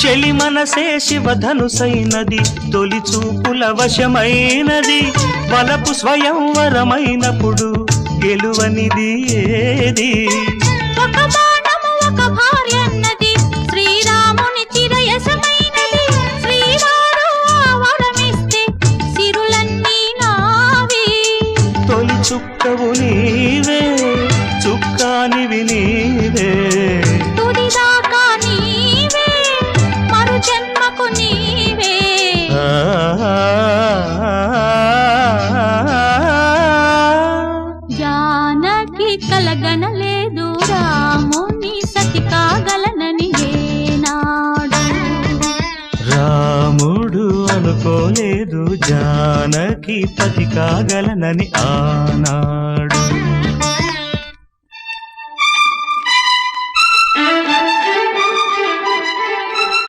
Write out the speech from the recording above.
చెలి మనసే శివధనుసైనది, తొలి చూపుల వశమైనది, బలపు స్వయంవరమైనప్పుడు గెలువనిది ఏది? ఒక బాణము ఒక భార్యన్నది, శ్రీరాముని చిరయసమైనది, శ్రీవారు వరమిస్తే సిరులన్నీ నావి. తొలి చుక్కవు నీవే, చుక్కానివి నీవే, తుదిదాకా నీవే, మరు జన్మకు నీవే. జానకి కలగనలేదు రాముని సతి కాగలనని ఏనాడు, రాముడు అనుకోలేదు జానకి పతి కాగలనని ఆనాడు.